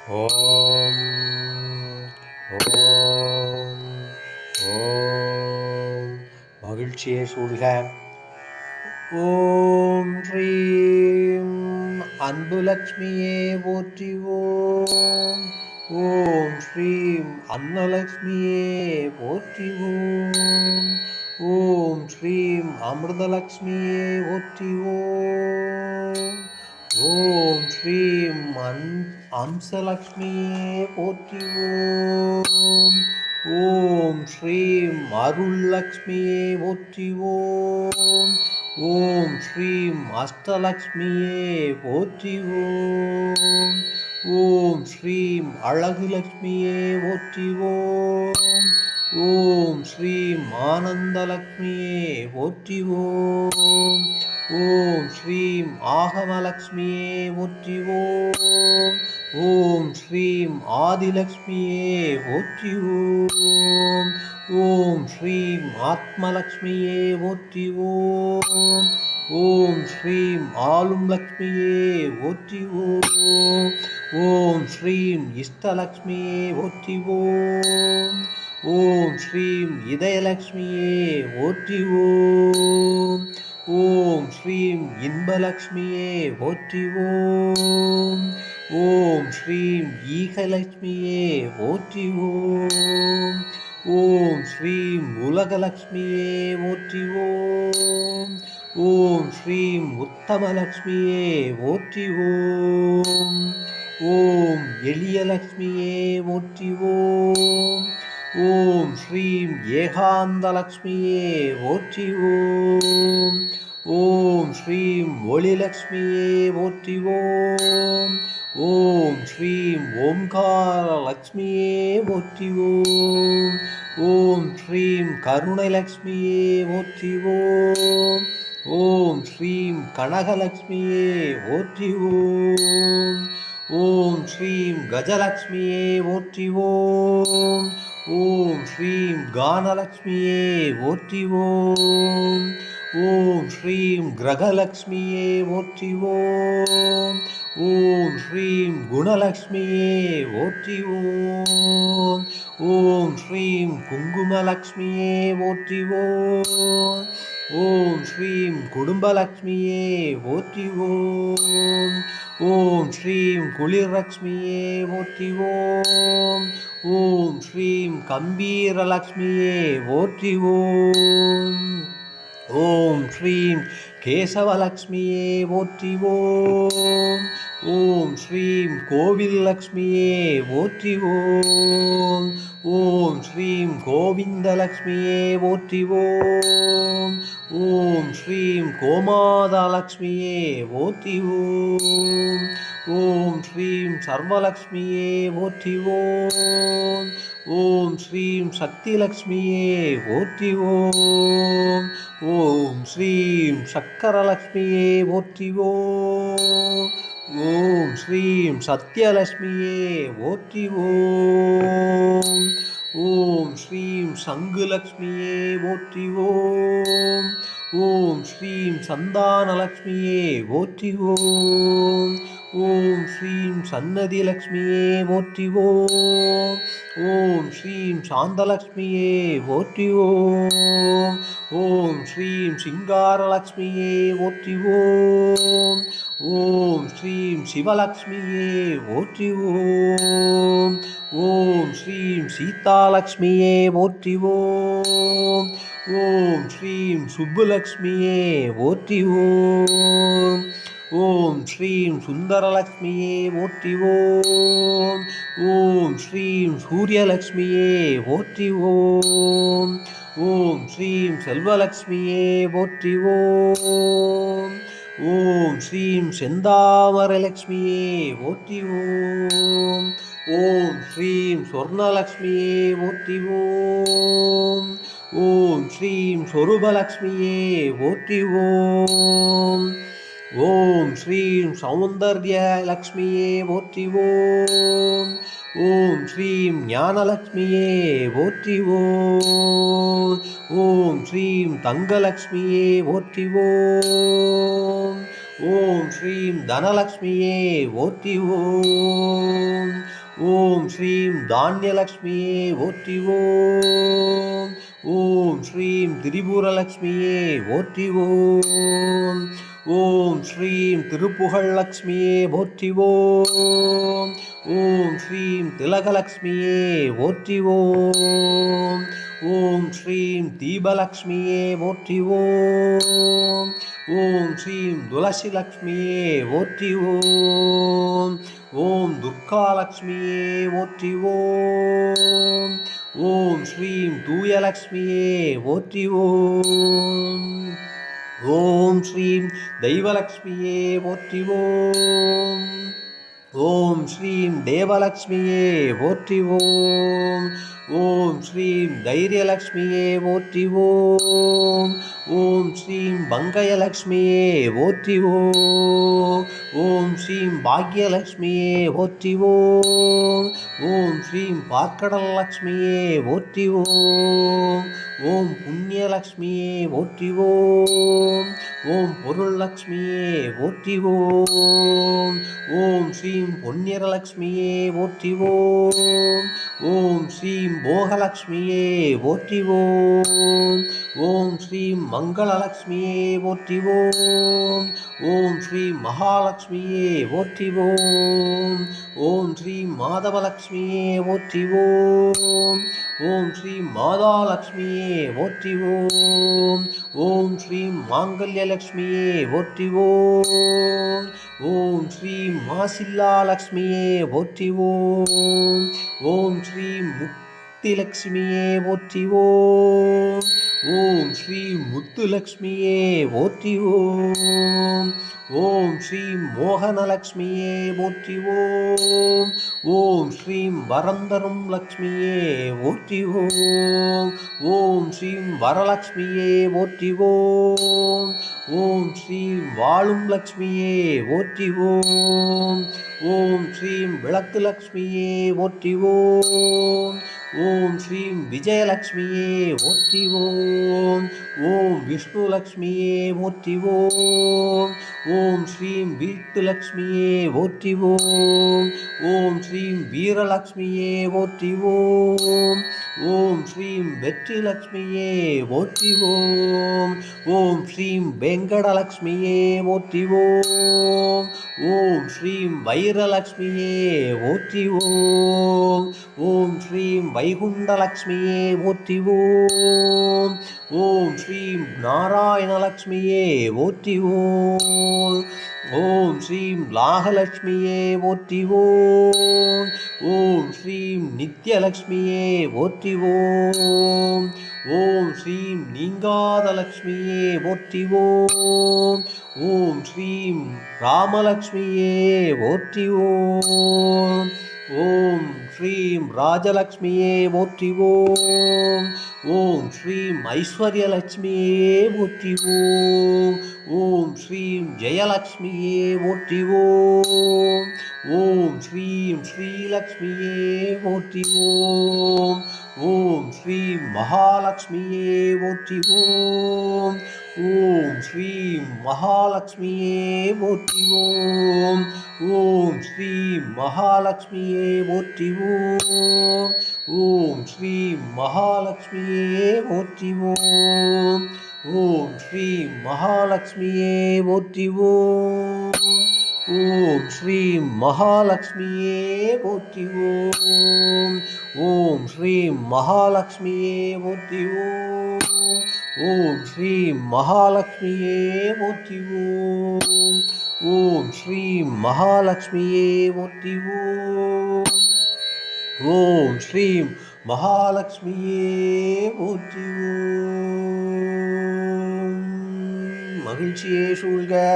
ஓம் ஓம் ஓம் மகிழ்ச்சியே சூழ்க. ஓம் ஸ்ரீம் அன்புலக்ஷ்மியே போற்றி. ஓம் ஓம் ஸ்ரீம் அன்னலக்ஷ்மியே போற்றி. ஓம் ஓம் ஸ்ரீம் அமிர்தலக்ஷ்மியே போற்றி. ஓம் ஓம் ஸ்ரீம் அம்சலக்ஷ்மியே போற்றி. ஓம் ஓம் ஸ்ரீம் அருள்லக்ஷ்மியே போற்றி. ஓம் ஓம் ஸ்ரீம் அஷ்டலக்ஷ்மியே போற்றி. ஓம் ஓம் ஸ்ரீம் அழகுலக்ஷ்மியே போற்றி. ஓம் ஓம் ஸ்ரீம் ஆனந்தலக்ஷ்மியே போற்றி. ஓம் ஓம் ஸ்ரீம் ஆகமலக்ஷ்மியே போற்றி. ஓம் ஓம் ஸ்ரீம் ஆதிலக்ஷ்மியே போற்றி. ஓம் ஓம் ஸ்ரீம் ஆத்மலக்ஷ்மியே போற்றி. ஓம் ஓம் ஸ்ரீம் ஆளும் லக்ஷ்மியே போற்றி. ஓம் ஓம் ஸ்ரீம் இஷ்டலக்ஷ்மியே போற்றி. ஓம் ஓம் ஸ்ரீம் இதயலக்ஷ்மியே போற்றி. ஓம் ஓம் ஸ்ரீம் இன்பலக்ஷ்மியே போற்றி. ஓம் ஓம் ஸ்ரீம் ஈகலக்ஷ்மியே போற்றி. ஓம் ஓம் ஸ்ரீம் உலகலக்ஷ்மியே போற்றி. ஓம் ஓம் ஸ்ரீம் உத்தமலக்ஷ்மியே போற்றி. ஓம் ஓம் எளியலக்ஷ்மியே போற்றி. ஓம் ஓம் ஸ்ரீம் ஏகாந்தலக்ஷ்மியே போற்றி. ஓம் ஓம் ஸ்ரீம் ஒளிலக்ஷ்மியே போற்றி. ஓம் ஓம் ஸ்ரீம் ஓம்காரலக்ஷ்மியே போற்றி. ஓம் ஓம் ஸ்ரீம் கருணலக்ஷ்மியே போற்றி. ஓம் ஓம் ஸ்ரீம் கனகலக்ஷ்மியே போற்றி. ஓம் ஓம் ஸ்ரீம் கஜலக்ஷ்மியே போற்றி. ஓம் ஓம் ஸ்ரீம் கானலக்ஷ்மியே போற்றி. ஓம் ஓம் ஸ்ரீம் கிரகலக்ஷ்மியே போற்றி. ஓம் ஓம் ஸ்ரீம் குணலக்ஷ்மியே போற்றி. ஓம் ஓம் ஸ்ரீம் குங்குமலக்ஷ்மியே போற்றி. ஓம் ஓம் ஸ்ரீம் குடும்பலக்ஷ்மியே போற்றி. ஓம் ஓம் ஸ்ரீம் குளிர்லக்ஷ்மியே போற்றி. ஓம் ஓம் ஸ்ரீம் கம்பீரலக்ஷ்மியே போற்றி. ஓம் ஓம் ஸ்ரீம் கேசவலக்ஷ்மியே போற்றி. ஓம் ஓம் ஸ்ரீம் கோவில் லக்ஷ்மியே போற்றி. ஓம் ஓம் ஸ்ரீம் கோவிந்தலக்ஷ்மியே போற்றி. ஓம் ஓம் ஸ்ரீம் கோமாதலக்ஷ்மியே போற்றி. ஓம் ஓம் ஸ்ரீம் சர்வலக்ஷ்மியே போற்றி. ஓம் ஓம் ஸ்ரீம் சக்திலக்ஷ்மியே போற்றி. ஓம் ஓம் ஸ்ரீம் சக்கரலக்ஷ்மியே போற்றி. ஓம் ஓம் ஸ்ரீம் சத்யலக்ஷ்மியே போற்றி. ஓம் ஓம் ஸ்ரீம் சங்குலக்ஷ்மியே போற்றி. ஓம் ஓம் ஸ்ரீம் சந்தானலக்ஷ்மியே போற்றி. ஓம் ஓம் ஸ்ரீம் சன்னதிலக்ஷ்மியே போற்றி. ஓம் ஓம் ஸ்ரீம் சாந்தலக்ஷ்மியே போற்றி. ஓம் ஓம் ஸ்ரீம் சிங்காரலக்ஷ்மியே போற்றி. ஓம் ஓம் ஸ்ரீம் சிவலக்ஷ்மியே போற்றி. ஓம் ஓம் ஸ்ரீம் சீதாலக்ஷ்மியே போற்றி. ஓம் ஓம் ஸ்ரீம் சுப்புலக்ஷ்மியே போற்றி. ஓம் ஓம் ஸ்ரீம் சுந்தரலக்ஷ்மியே போற்றி. ஓம் ஓம் ஸ்ரீம் சூரியலக்ஷ்மியே போற்றி. ஓம் ஓம் ஸ்ரீம் செல்வலக்ஷ்மியே போற்றி. ஓம் ஓம் ஸ்ரீம் செந்தாமரலக்ஷ்மியே போற்றி. ஓம் ஓம் ஸ்ரீம் சொர்ணலக்ஷ்மியே போற்றி. ஓம் ஓம் ஸ்ரீம் சொரூபலக்ஷ்மியே போற்றி. ஓம் ஓம் ஸ்ரீம் சௌந்தர்யலக்ஷ்மியே போற்றி. ஓம் ஓம் ஸ்ரீம் ஞானலக்ஷ்மியே போற்றி. ஓம் ஓம் ஸ்ரீம் தங்கலக்ஷ்மியே போற்றி. ஓம் ஓம் ஸ்ரீம் தனலக்ஷ்மியே போற்றி. ஓம் ஓம் ஸ்ரீம் தானியலக்ஷ்மியே போற்றி ஓம். ஓம் ஸ்ரீம் திரிபுரலக்ஷ்மியே போற்றி ஓம். ஓம் ஸ்ரீம் திருப்புகழ் லக்ஷ்மியே போற்றி ஓம். ஓம் ஸ்ரீம் திலகலக்ஷ்மியே போற்றி ஓம். ஓம் ஸ்ரீம் தீபலக்ஷ்மியே போற்றி ஓம். ஓம் ஸ்ரீம் துளசி லக்ஷ்மியே போற்றி ஓம். ஓம் துர்காலக்ஷ்மியே போற்றி ஓம். ஓம் ஸ்ரீம் தூயலக்ஷ்மியே போற்றி ஓம். ஓம் ஸ்ரீம் தெய்வலக்ஷ்மியே போற்றி ஓம். ஓம் ஸ்ரீம் தேவலக்ஷ்மியே போற்றி ஓம். ஓம் ஸ்ரீம் தைரியலக்ஷ்மியே போற்றி ஓம். ஓம் ஸ்ரீம் பங்கயலக்ஷ்மியே போற்றி ஓம். ஓம் ஸ்ரீம் பாக்யலக்ஷ்மியே போற்றி ஓம். ஓம் ஸ்ரீம் பார்க்கடல் லக்ஷ்மியே போற்றி ஓம். ஓம் புண்ணியலக்ஷ்மியே போற்றி ஓம். ஓம் பொருள் லக்ஷ்மியே போற்றி ஓம். ஓம் ஸ்ரீம் பொன்னியரலக்ஷ்மியே போற்றி ஓம். ஓம் ஸ்ரீம் போகலக்ஷ்மியே போற்றி ஓம். ஓம் ஸ்ரீம் மங்களலக்ஷ்மியே போற்றி ஓம். ஓம் ஸ்ரீம் மகாலட்சுமியே போற்றி ஓம். ஓம் ஸ்ரீம் மாதவலக்ஷ்மியே போற்றி ஓம். ஓம் ஸ்ரீம் மாதாலக்ஷ்மியே போற்றி ஓம். ஓம் ஸ்ரீம் மாங்கல்யலக்ஷ்மியே போற்றி ஓம். ஓம் ஸ்ரீம் மாசில்லாலக்ஷ்மியே போற்றி ஓம். ஓம் ஸ்ரீம் முக்திலக்ஷ்மியே போற்றி ஓம். ஓம் ஸ்ரீம் முத்துலக்ஷ்மியே போற்றி ஓம். ஓம் ஸ்ரீம் மோகனலக்ஷ்மியே போற்றி ஓம். ஓம் ஸ்ரீம் வரந்தரும் லக்ஷ்மியே போற்றி ஓம். ஓம் ஸ்ரீம் வரலக்ஷ்மியே போற்றி ஓம். ஓம் ஸ்ரீம் வாழும் லக்ஷ்மியே போற்றி ஓம். ஓம் ஸ்ரீம் விளக்கு லக்ஷ்மியே போற்றி ஓம். ஓம் ஸ்ரீம் விஜயலக்ஷ்மியே போற்றி ஓம். ஓம் விஷ்ணு லக்ஷ்மியே போற்றி ஓம். ஓம் ஸ்ரீம் வீட்டு லக்ஷ்மியே போற்றி ஓம். ஓம் ஸ்ரீம் வீரலக்ஷ்மியே போற்றி ஓம். ஓம் ஸ்ரீம் வெற்றி லக்ஷ்மியே போற்றி ஓம். ஓம் ஸ்ரீம் வெங்கடலக்ஷ்மியே போற்றி ஓம். ஓம் ஸ்ரீம் வைரலக்ஷ்மியே போற்றி ஓம். ஓம் ஸ்ரீம் வைகுண்டலக்ஷ்மியே போற்றி ஓம். ஓம் ஸ்ரீம் நாராயணலக்ஷ்மியே போற்றி ஓம். ஓம் ஸ்ரீம் லாகலட்சுமியே போற்றி ஓம். ஓம் ஸ்ரீம் நித்யலக்ஷ்மியே போற்றி ஓம். ஓம் ஸ்ரீம் நீங்காதலக்ஷ்மியே போற்றி ஓம். ஓம் ஸ்ரீம் ராமலக்ஷ்மியே போற்றி ஓம். ஓம் ஸ்ரீம் ராஜலக்ஷ்மியே போற்றி ஓம். ஓம் ஸ்ரீம் ஐஸ்வர்யலட்சுமியே போற்றி ஓம். ஓம் ஸ்ரீம் ஜெயலக்ஷ்மியே போற்றி ஓம். ஓம் ஸ்ரீம் ஸ்ரீலக்ஷ்மியே போற்றி ஓம். ஓம் ஸ்ரீம் மகாலட்சுமியே போற்றி ஓம். ஓம் ஸ்ரீம் மகாலட்சுமியே போற்றி ஓம். ஓம் ஸ்ரீம் மகாலட்சுமியே போற்றி ஓம். ஓம் ஸ்ரீம் மகாலட்சுமியே போற்றி ஓம். ஓம் ஸ்ரீம் மகாலட்சுமியே போற்றி ஓம். ஓம் ஸ்ரீம் மகாலட்சுமியே போற்றி ஓம். ஓம் ஸ்ரீம் மகாலட்சுமியே போற்றி ஓம். ஓம் ஸ்ரீம் மகாலட்சுமியே போற்றி ஓம். ஓம் ஸ்ரீம் மகாலட்சுமியே போற்றி ஓம். ஓம் ஸ்ரீம் மகாலட்சுமியே போற்றி ஓம். மகிழ்ச்சியே சூழ்க.